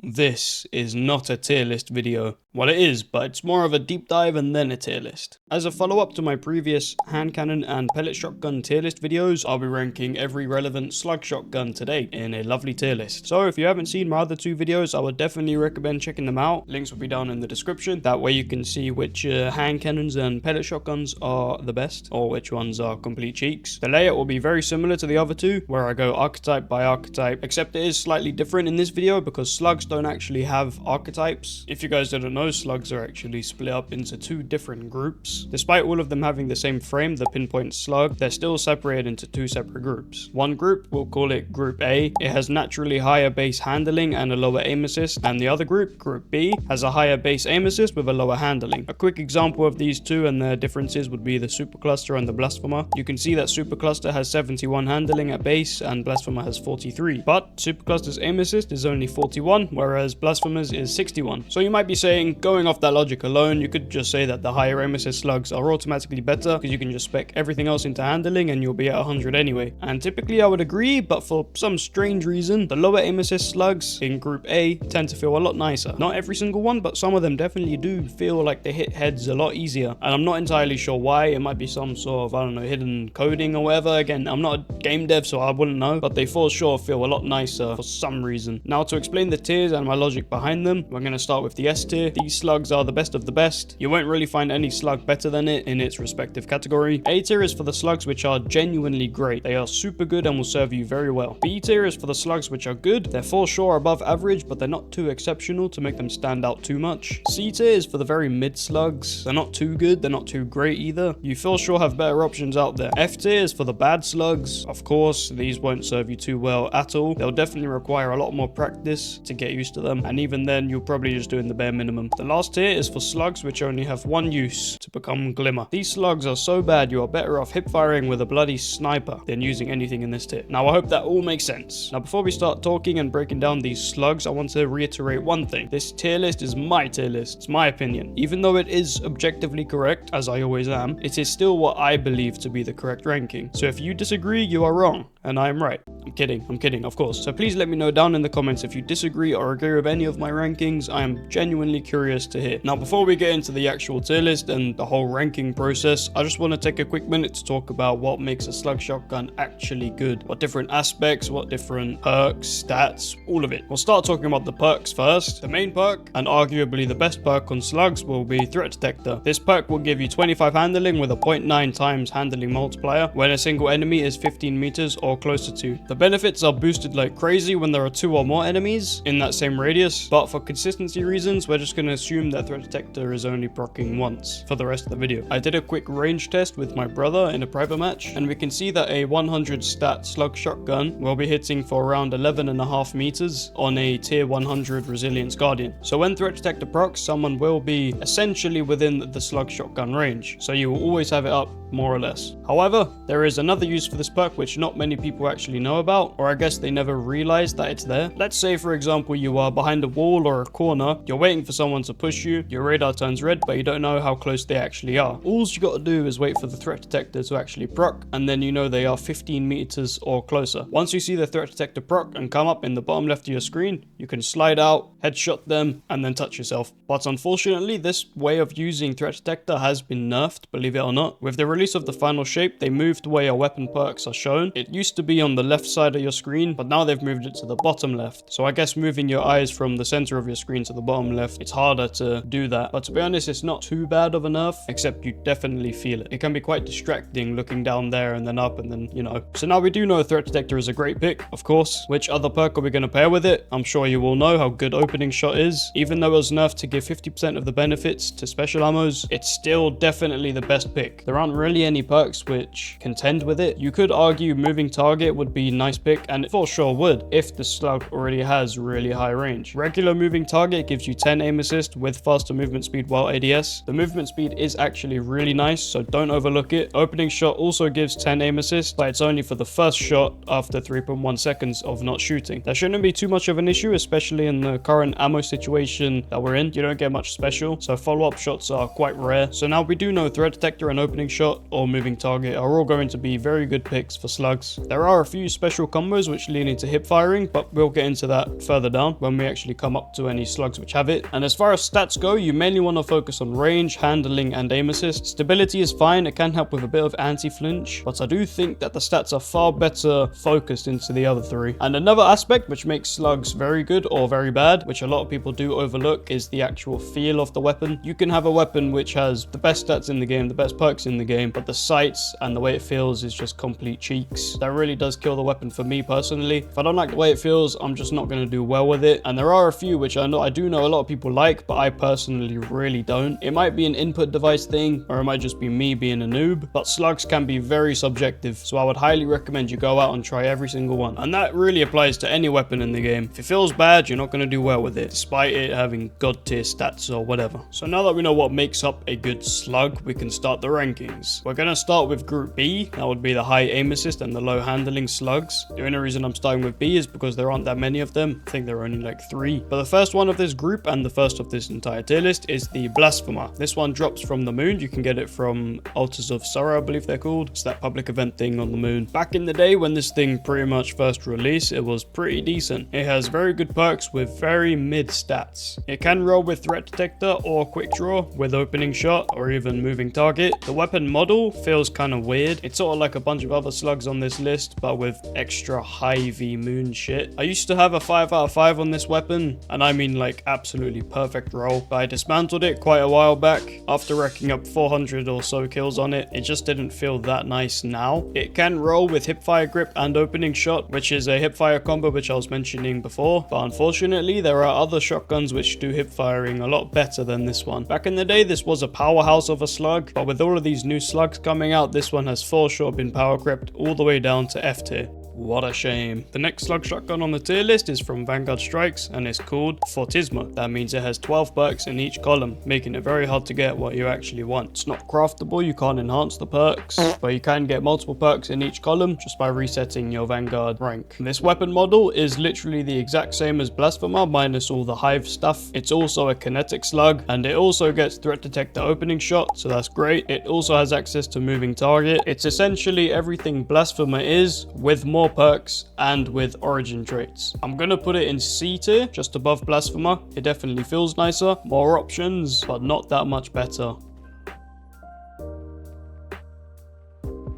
This is not a tier list video. Well, it is, but it's more of a deep dive and then a tier list. As a follow-up to my previous hand cannon and pellet shotgun tier list videos, I'll be ranking every relevant slug shotgun today in a lovely tier list. So if you haven't seen my other two videos, I would definitely recommend checking them out. Links will be down in the description. That way you can see which hand cannons and pellet shotguns are the best, or which ones are complete cheeks. The layout will be very similar to the other two, where I go archetype by archetype, except it is slightly different in this video because slugs don't actually have archetypes. If you guys didn't know, slugs are actually split up into two different groups. Despite all of them having the same frame, the pinpoint slug, they're still separated into two separate groups. One group, we'll call it Group A. It has naturally higher base handling and a lower aim assist, and the other group, Group B, has a higher base aim assist with a lower handling. A quick example of these two and their differences would be the Supercluster and the Blasphemer. You can see that Supercluster has 71 handling at base and Blasphemer has 43, but Supercluster's aim assist is only 41, whereas Blasphemer's is 61. So you might be saying, going off that logic alone, you could just say that the higher aim assist slugs are automatically better because you can just spec everything else into handling and you'll be at 100 anyway. And typically I would agree, but for some strange reason, the lower aim assist slugs in Group A tend to feel a lot nicer. Not every single one, but some of them definitely do feel like they hit heads a lot easier. And I'm not entirely sure why. It might be some sort of, I don't know, hidden coding or whatever. Again, I'm not a game dev, so I wouldn't know, but they for sure feel a lot nicer for some reason. Now, to explain the tiers and my logic behind them, we're going to start with the S tier. These slugs are the best of the best. You won't really find any slug better than it in its respective category. A tier is for the slugs which are genuinely great. They are super good and will serve you very well. B tier is for the slugs which are good. They're for sure above average, but they're not too exceptional to make them stand out too much. C tier is for the very mid slugs. They're not too good, they're not too great either. You for sure have better options out there. F tier is for the bad slugs. Of course, these won't serve you too well at all. They'll definitely require a lot more practice to get used to them, and even then you're probably just doing the bare minimum. The last tier is for slugs which only have one use, to become glimmer. These slugs are so bad you are better off hip firing with a bloody sniper than using anything in this tier. Now I hope that all makes sense. Now before we start talking and breaking down these slugs, I want to reiterate one thing. This tier list is my tier list. It's my opinion. Even though it is objectively correct, as I always am, it is still what I believe to be the correct ranking. So if you disagree, you are wrong, and I am right. I'm kidding, of course. So please let me know down in the comments if you disagree or agree with any of my rankings. I am genuinely curious to hear. Now, before we get into the actual tier list and the whole ranking process, I just want to take a quick minute to talk about what makes a slug shotgun actually good. What different aspects, what different perks, stats, all of it. We'll start talking about the perks first. The main perk, and arguably the best perk on slugs, will be Threat Detector. This perk will give you 25 handling with a 0.9 times handling multiplier when a single enemy is 15 meters or closer to. The benefits are boosted like crazy when there are 2 or more enemies in that same radius, but for consistency reasons, we're just going to assume that Threat Detector is only proccing once for the rest of the video. I did a quick range test with my brother in a private match, and we can see that a 100 stat slug shotgun will be hitting for around 11.5 meters on a tier 100 resilience guardian. So when Threat Detector procs, someone will be essentially within the slug shotgun range, so you will always have it up more or less. However, there is another use for this perk which not many people actually know about, or I guess they never realized that it's there. Let's say for example you are behind a wall or a corner, you're waiting for someone to push you, your radar turns red but you don't know how close they actually are. All you gotta do is wait for the threat detector to actually proc, and then you know they are 15 meters or closer. Once you see the threat detector proc and come up in the bottom left of your screen, you can slide out, headshot them, and then touch yourself. But unfortunately, this way of using threat detector has been nerfed, believe it or not. With the release of the final shape, they moved where your weapon perks are shown. It used to be on the left side of your screen, but now they've moved it to the bottom left. So I guess moving your eyes from the center of your screen to the bottom left, it's harder to do that. But to be honest, it's not too bad of a nerf, except you definitely feel it. It can be quite distracting looking down there and then up and then, you know. So now we do know threat detector is a great pick, of course. Which other perk are we going to pair with it? I'm sure you all know how good opening shot is. Even though it was nerfed to give 50% of the benefits to special ammos, it's still definitely the best pick. There aren't really any perks which contend with it. You could argue moving target would be a nice pick, and it for sure would if the slug already has really high range. Regular moving target gives you 10 aim assist with faster movement speed while ADS. The movement speed is actually really nice, so don't overlook it. Opening shot also gives 10 aim assist, but it's only for the first shot after 3.1 seconds of not shooting. That shouldn't be too much of an issue, especially in the current ammo situation that we're in. You don't get much special, so follow-up shots are quite rare. So now we do know threat detector and opening shot or moving target are all going to be very good picks for slugs. There are a few special combos which lean into hip firing, but we'll get into that further down when we actually come up to any slugs which have it. And as far as stats go, you mainly want to focus on range, handling, and aim assist. Stability is fine, it can help with a bit of anti-flinch, but I do think that the stats are far better focused into the other three. And another aspect which makes slugs very good or very bad, which a lot of people do overlook, is the actual feel of the weapon. You can have a weapon which has the best stats in the game, the best perks in the game, but the sights and the way it feels is just complete cheeks. That really does kill the weapon for me personally. If I don't like the way it feels, I'm just not going to do well with it. And there are a few which I do know a lot of people like, but I personally really don't. It might be an input device thing, or it might just be me being a noob, but slugs can be very subjective, so I would highly recommend you go out and try every single one. And that really applies to any weapon in the game. If it feels bad, you're not going to do well with it, despite it having god tier stats or whatever. So now that we know what makes up a good slug, we can start the rankings. We're going to start with Group B. That would be the high aim assist and the low handling slugs. The only reason I'm starting with B is because there aren't that many of them. I think there are only like 3. But the first one of this group and the first of this entire tier list is the Blasphemer. This one drops from the moon. You can get it from Altars of Sorrow, I believe they're called. It's that public event thing on the moon. Back in the day when this thing pretty much first released, it was pretty decent. It has very good perks with very mid stats. It can roll with threat detector or quick draw with opening shot or even moving target. The weapon model feels kind of weird. It's sort of like a bunch of other slugs on this list, but with extra high V moon shit. I used to have a 5 out of 5 on this weapon, and I mean like absolutely perfect roll, but I dismantled it quite a while back. After racking up 400 or so kills on it, it just didn't feel that nice now. It can roll with hipfire grip and opening shot, which is a hipfire combo which I was mentioning before, but unfortunately there are other shotguns which do hip firing a lot better than this one. Back in the day this was a powerhouse of a slug, but with all of these new slugs coming out, this one has for sure been power crept all the way down to F tier. What a shame. The next slug shotgun on the tier list is from Vanguard Strikes and it's called Fortismo. That means it has 12 perks in each column, making it very hard to get what you actually want. It's not craftable, you can't enhance the perks, but you can get multiple perks in each column just by resetting your Vanguard rank. This weapon model is literally the exact same as Blasphemer minus all the hive stuff. It's also a kinetic slug and it also gets threat detector opening shot, so that's great. It also has access to moving target. It's essentially everything Blasphemer is with more perks and with origin traits. I'm gonna put it in C tier, just above Blasphemer. It definitely feels nicer, more options, but not that much better.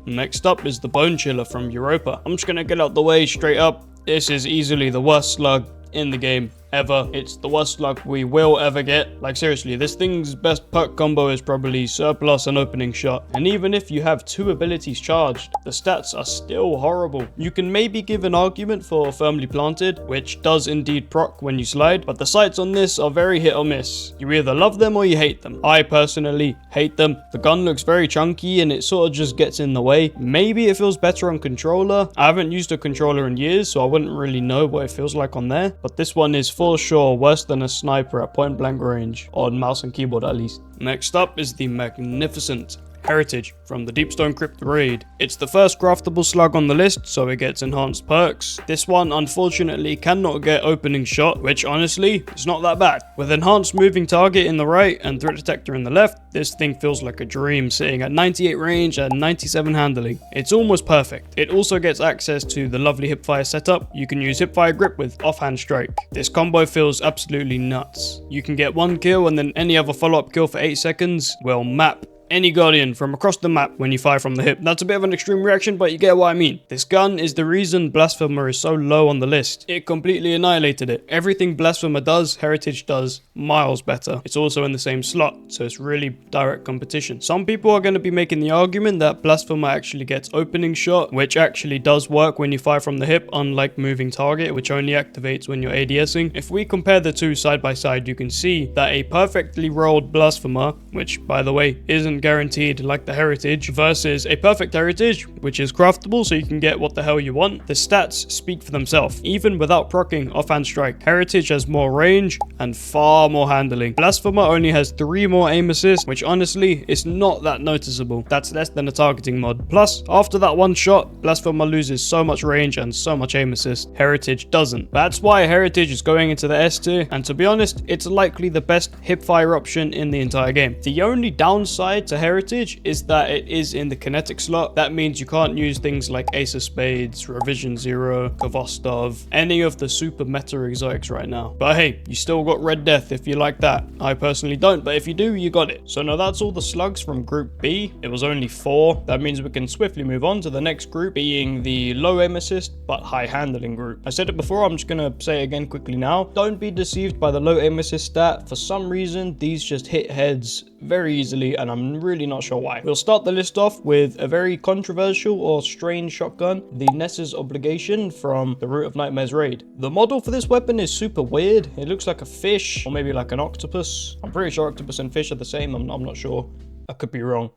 Next up is the Bone Chiller from Europa. I'm just gonna get out the way straight up. This is easily the worst slug in the game ever. It's the worst slug we will ever get. Like seriously, this thing's best perk combo is probably surplus and opening shot. And even if you have 2 abilities charged, the stats are still horrible. You can maybe give an argument for firmly planted, which does indeed proc when you slide, but the sights on this are very hit or miss. You either love them or you hate them. I personally hate them. The gun looks very chunky and it sort of just gets in the way. Maybe it feels better on controller. I haven't used a controller in years, so I wouldn't really know what it feels like on there, but this one is for sure worse than a sniper at point blank range, on mouse and keyboard at least. Next up is the magnificent Heritage from the Deepstone Crypt raid. It's the first craftable slug on the list, so it gets enhanced perks. This one unfortunately cannot get opening shot, which honestly is not that bad. With enhanced moving target in the right and threat detector in the left, this thing feels like a dream, sitting at 98 range and 97 handling. It's almost perfect. It also gets access to the lovely hipfire setup. You can use hipfire grip with offhand strike. This combo feels absolutely nuts. You can get 1 kill and then any other follow-up kill for 8 seconds will map any Guardian from across the map when you fire from the hip. That's a bit of an extreme reaction, but you get what I mean. This gun is the reason Blasphemer is so low on the list. It completely annihilated it. Everything Blasphemer does, Heritage does miles better. It's also in the same slot, so it's really direct competition. Some people are going to be making the argument that Blasphemer actually gets opening shot, which actually does work when you fire from the hip, unlike moving target, which only activates when you're ADSing. If we compare the two side by side, you can see that a perfectly rolled Blasphemer, which by the way isn't guaranteed like the Heritage, versus a perfect Heritage, which is craftable so you can get what the hell you want, the stats speak for themselves. Even without proccing offhand strike, Heritage has more range and far more handling. Blasphemer only has 3 more aim assists, which honestly is not that noticeable. That's less than a targeting mod. Plus, after that one shot, Blasphemer loses so much range and so much aim assist. Heritage doesn't. That's why Heritage is going into the S tier, and to be honest, it's likely the best hipfire option in the entire game. The only downside it to Heritage is that it is in the kinetic slot. That means you can't use things like Ace of Spades, Revision Zero, Kvostov, any of the super meta exotics right now. But hey, you still got Red Death if you like that. I personally don't, but if you do, you got it. So now that's all the slugs from Group B. It was only 4. That means we can swiftly move on to the next group, being the low aim assist but high handling group. I said it before, I'm just gonna say it again quickly now. Don't be deceived by the low aim assist stat. For some reason, these just hit heads very easily, and I'm really not sure why. We'll start the list off with a very controversial or strange shotgun, the Ness's Obligation from the Root of Nightmares raid. The model for this weapon is super weird. It looks like a fish, or maybe like an octopus. I'm pretty sure octopus and fish are the same. I'm not sure. I could be wrong.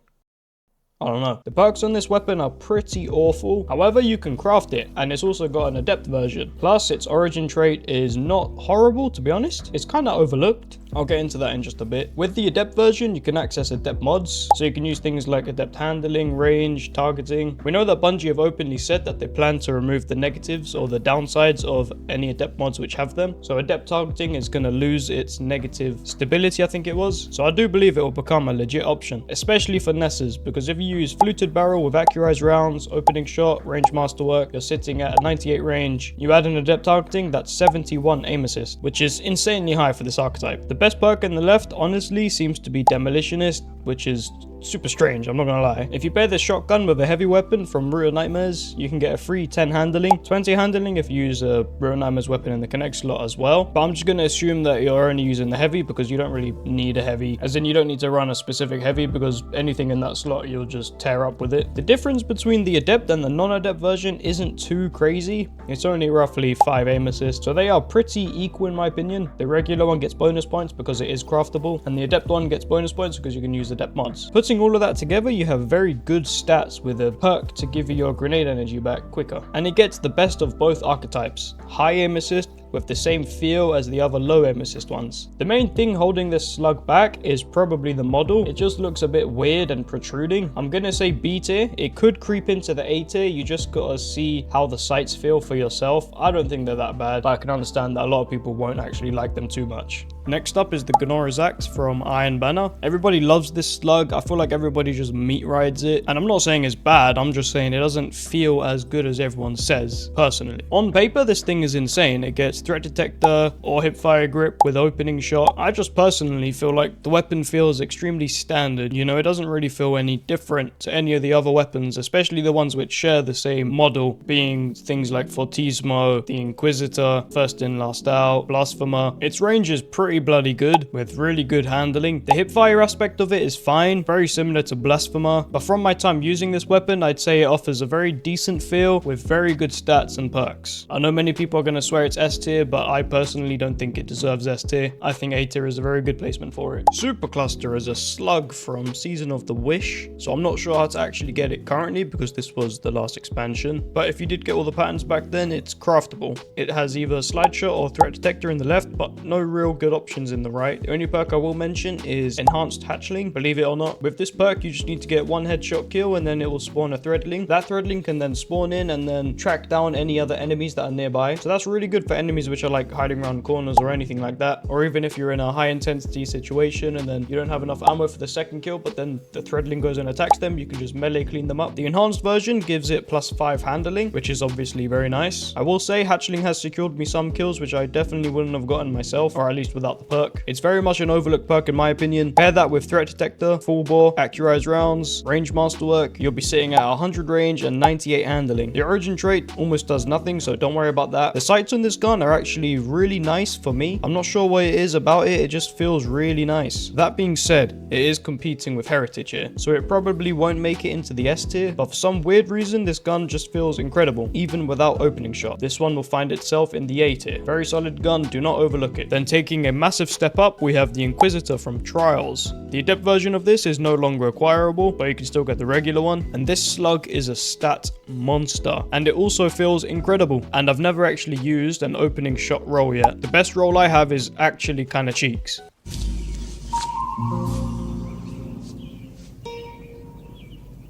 I don't know. The perks on this weapon are pretty awful. However, you can craft it, and it's also got an adept version. Plus, its origin trait is not horrible, to be honest. It's kind of overlooked. I'll get into that in just a bit. With the adept version, you can access adept mods, so you can use things like adept handling, range, targeting. We know that Bungie have openly said that they plan to remove the negatives or the downsides of any adept mods which have them. So adept targeting is going to lose its negative stability, I think it was. So I do believe it will become a legit option, especially for Nesses, because if you use fluted barrel with accurized rounds, opening shot, range masterwork, you're sitting at a 98 range. You add an adept targeting, that's 71 aim assist, which is insanely high for this archetype. The best perk in the left, honestly, seems to be Demolitionist, which is super strange, I'm not gonna lie. If you pair this shotgun with a heavy weapon from Root of Nightmares, you can get a free 10 handling, 20 handling if you use a Root of Nightmares weapon in the connect slot as well. But I'm just gonna assume that you're only using the heavy because you don't really need a heavy, as in you don't need to run a specific heavy because anything in that slot you'll just tear up with it. The difference between the adept and the non-adept version isn't too crazy. It's only roughly 5 aim assist, so they are pretty equal in my opinion. The regular one gets bonus points because it is craftable, and the adept one gets bonus points because you can use adept mods. Putting all of that together, you have very good stats with a perk to give you your grenade energy back quicker. And it gets the best of both archetypes. High aim assist with the same feel as the other low aim assist ones. The main thing holding this slug back is probably the model. It just looks a bit weird and protruding. I'm gonna say B tier. It could creep into the A tier. You just gotta see how the sights feel for yourself. I don't think they're that bad, but I can understand that a lot of people won't actually like them too much. Next up is the Gnora's Axe from Iron Banner. Everybody loves this slug. I feel like everybody just meat rides it. And I'm not saying it's bad, I'm just saying it doesn't feel as good as everyone says, personally. On paper, this thing is insane. It gets threat detector or hipfire grip with opening shot. I just personally feel like the weapon feels extremely standard. You know, it doesn't really feel any different to any of the other weapons, especially the ones which share the same model, being things like Fortismo, the Inquisitor, First In Last Out, Blasphemer. Its range is pretty bloody good with really good handling. The hipfire aspect of it is fine, very similar to Blasphemer, but from my time using this weapon, I'd say it offers a very decent feel with very good stats and perks. I know many people are going to swear it's S tier, but I personally don't think it deserves S tier. I think A tier is a very good placement for it. Supercluster is a slug from Season of the Wish, so I'm not sure how to actually get it currently because this was the last expansion, but if you did get all the patterns back then, it's craftable. It has either slide shot or threat detector in the left, but no real good options in the right. The only perk I will mention is Enhanced Hatchling, believe it or not. With this perk, you just need to get one headshot kill and then it will spawn a threadling. That threadling can then spawn in and then track down any other enemies that are nearby, so that's really good for enemies which are like hiding around corners or anything like that, or even if you're in a high intensity situation and then you don't have enough ammo for the second kill, but then the threadling goes and attacks them, you can just melee clean them up. The enhanced version gives it +5 handling, which is obviously very nice. I will say Hatchling has secured me some kills which I definitely wouldn't have gotten myself, or at least without the perk. It's very much an overlooked perk in my opinion. Pair that with threat detector, full bore, accurized rounds, range masterwork, you'll be sitting at 100 range and 98 handling. The origin trait almost does nothing, so don't worry about that. The sights on this gun are actually really nice for me. I'm not sure what it is about it, it just feels really nice. That being said, it is competing with Heritage here, so it probably won't make it into the S tier, but for some weird reason this gun just feels incredible, even without opening shot. This one will find itself in the A tier. Very solid gun, do not overlook it. Then taking a massive step up, we have the Inquisitor from Trials. The adept version of this is no longer acquirable, but you can still get the regular one, and this slug is a stat monster, and it also feels incredible, and I've never actually used an opening shot roll yet. The best roll I have is actually kind of cheeks.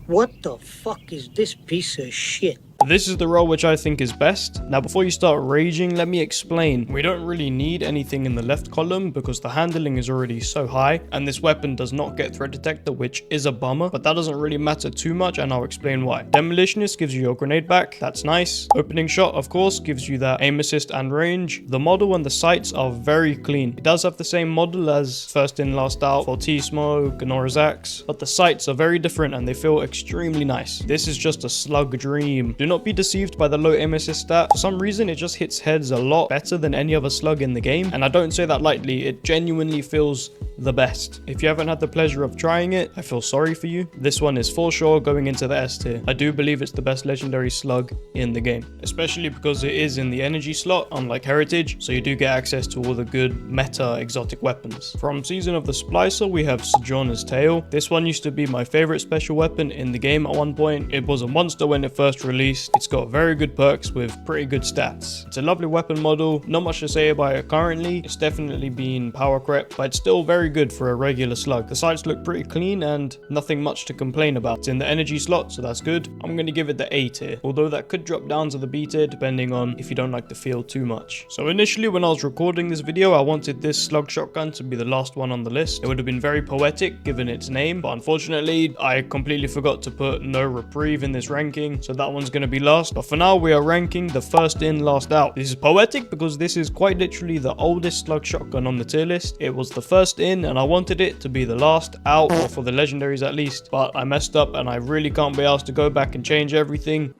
What the fuck is this piece of shit? This is the roll which I think is best. Now before you start raging, let me explain. We don't really need anything in the left column because the handling is already so high, and this weapon does not get threat detector, which is a bummer, but that doesn't really matter too much, and I'll explain why. Demolitionist gives you your grenade back, that's nice. Opening shot, of course, gives you that aim assist and range. The model and the sights are very clean. It does have the same model as first in last out for T-Smoke, Ganora's Axe, but the sights are very different and they feel extremely nice. This is just a slug dream. Do not be deceived by the low aim assist stat. For some reason, it just hits heads a lot better than any other slug in the game, and I don't say that lightly. It genuinely feels the best. If you haven't had the pleasure of trying it, I feel sorry for you. This one is for sure going into the S tier. I do believe it's the best legendary slug in the game, especially because it is in the energy slot, unlike Heritage, so you do get access to all the good meta exotic weapons. From Season of the Splicer, we have Sojourner's Tail. This one used to be my favorite special weapon in the game at one point. It was a monster when it first released. It's got very good perks with pretty good stats. It's a lovely weapon model. Not much to say about it currently. It's definitely been power crept, but it's still very good for a regular slug. The sights look pretty clean and nothing much to complain about. It's in the energy slot, so that's good. I'm going to give it the A tier, although that could drop down to the B tier depending on if you don't like the feel too much. So initially when I was recording this video, I wanted this slug shotgun to be the last one on the list. It would have been very poetic given its name, but unfortunately I completely forgot to put No Reprieve in this ranking, so that one's going to be last. But for now we are ranking the first in last out. This is poetic because this is quite literally the oldest slug shotgun on the tier list. It was the first in and I wanted it to be the last out, or for the legendaries at least, but I messed up and I really can't be asked to go back and change everything.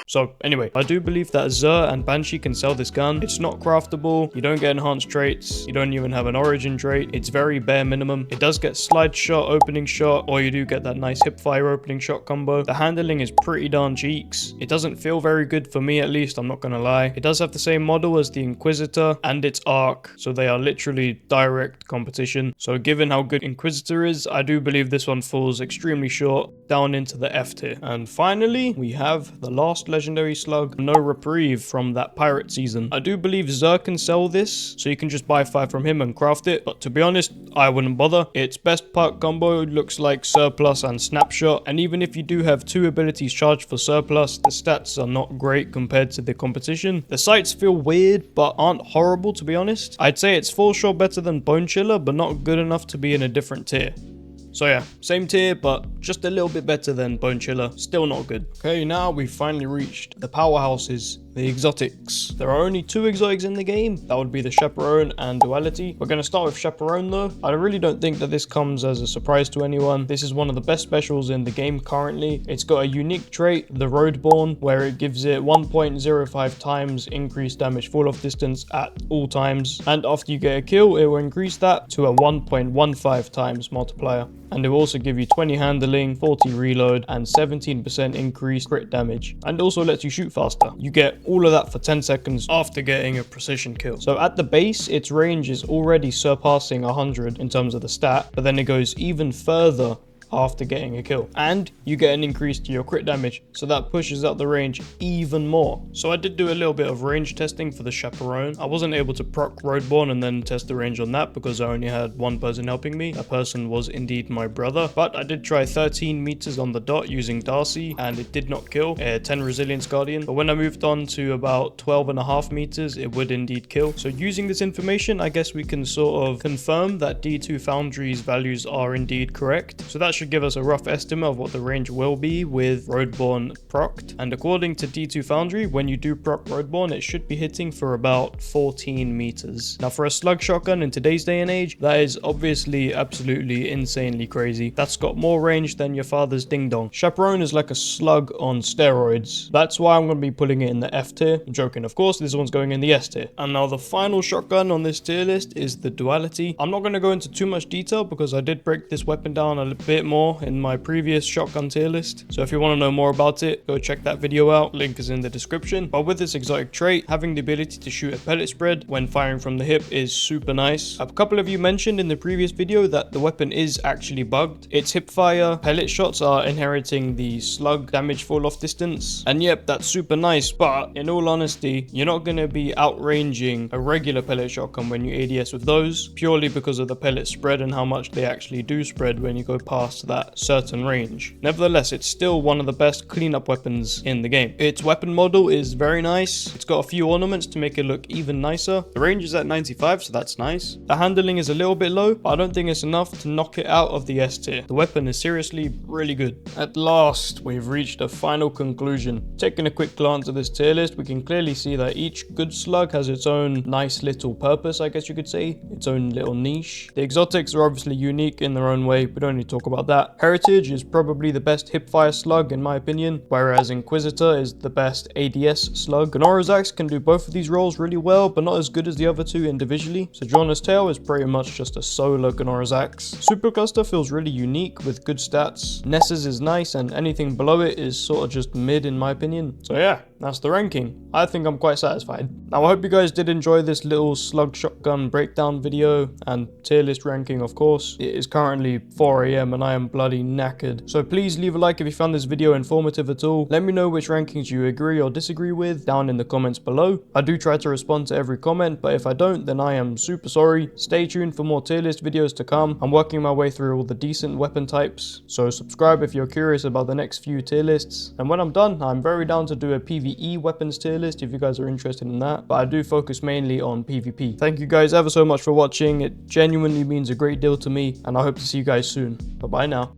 So anyway, I do believe that Xur and Banshee can sell this gun. It's not craftable, you don't get enhanced traits, you don't even have an origin trait, it's very bare minimum. It does get slide shot, opening shot, or you do get that nice hip fire opening shot combo. The handling is pretty darn cheeks. It doesn't feel very good for me at least, I'm not gonna lie. It does have the same model as the Inquisitor and its Arc, so they are literally direct competition. So given how good Inquisitor is, I do believe this one falls extremely short, down into the F tier. And finally, we have the last legendary slug, No Reprieve, from that pirate season. I do believe Xur can sell this, so you can just buy 5 from him and craft it, but to be honest, I wouldn't bother. Its best perk combo looks like Surplus and Snapshot, and even if you do have 2 abilities charged for Surplus, the stats are not great compared to the competition. The sights feel weird, but aren't horrible to be honest. I'd say it's for sure better than Bone Chiller, but not good enough to be in a different tier. So yeah, same tier, but just a little bit better than Bone Chiller. Still not good. Okay, now we've finally reached the powerhouses, the exotics. There are only 2 exotics in the game. That would be the Chaperone and Duality. We're going to start with Chaperone though. I really don't think that this comes as a surprise to anyone. This is one of the best specials in the game currently. It's got a unique trait, the Roadborne, where it gives it 1.05 times increased damage fall off distance at all times. And after you get a kill, it will increase that to a 1.15 times multiplier. And it will also give you 20 handling, 40 reload, and 17% increased crit damage. And also lets you shoot faster. You get all of that for 10 seconds after getting a precision kill. So at the base, its range is already surpassing 100 in terms of the stat, but then it goes even further after getting a kill, and you get an increase to your crit damage, so that pushes up the range even more. So I did do a little bit of range testing for the Chaperone. I wasn't able to proc Roadborne and then test the range on that because I only had one person helping me. That person was indeed my brother, but I did try 13 meters on the dot using Darcy and it did not kill. 10 resilience guardian, but when I moved on to about 12.5 meters, it would indeed kill. So using this information, I guess we can sort of confirm that D2 Foundry's values are indeed correct. So that should give us a rough estimate of what the range will be with Roadborne procced. And according to D2 Foundry, when you do proc Roadborne, it should be hitting for about 14 meters. Now for a slug shotgun in today's day and age, that is obviously absolutely insanely crazy. That's got more range than your father's ding dong. Chaperone is like a slug on steroids. That's why I'm going to be putting it in the F tier. I'm joking, of course, this one's going in the S tier. And now the final shotgun on this tier list is the Duality. I'm not going to go into too much detail because I did break this weapon down a bit more in my previous shotgun tier list, so if you want to know more about it, go check that video out, link is in the description. But with this exotic trait, having the ability to shoot a pellet spread when firing from the hip is super nice. A couple of you mentioned in the previous video that the weapon is actually bugged. Its hip fire pellet shots are inheriting the slug damage fall off distance, and yep, that's super nice, but in all honesty, you're not going to be outranging a regular pellet shotgun when you ADS with those, purely because of the pellet spread and how much they actually do spread when you go past past that certain range. Nevertheless, it's still one of the best cleanup weapons in the game. Its weapon model is very nice. It's got a few ornaments to make it look even nicer. The range is at 95, so that's nice. The handling is a little bit low, but I don't think it's enough to knock it out of the S tier. The weapon is seriously really good. At last, we've reached a final conclusion. Taking a quick glance at this tier list, we can clearly see that each good slug has its own nice little purpose, I guess you could say, its own little niche. The exotics are obviously unique in their own way, we don't need to talk about that. Heritage is probably the best hipfire slug in my opinion, whereas Inquisitor is the best ADS slug. Ganora's Axe can do both of these roles really well, but not as good as the other two individually. Sojourner's Tail is pretty much just a solo Ganora's Axe. Supercluster feels really unique with good stats. Nessus is nice, and anything below it is sort of just mid in my opinion. So yeah, that's the ranking. I think I'm quite satisfied. Now I hope you guys did enjoy this little slug shotgun breakdown video and tier list ranking of course. It is currently 4 AM and I am bloody knackered. So please leave a like if you found this video informative at all. Let me know which rankings you agree or disagree with down in the comments below. I do try to respond to every comment, but if I don't, then I am super sorry. Stay tuned for more tier list videos to come. I'm working my way through all the decent weapon types, so subscribe if you're curious about the next few tier lists. And when I'm done, I'm very down to do a PvE weapons tier list if you guys are interested in that, but I do focus mainly on PvP. Thank you guys ever so much for watching. It genuinely means a great deal to me, and I hope to see you guys soon. Bye bye now.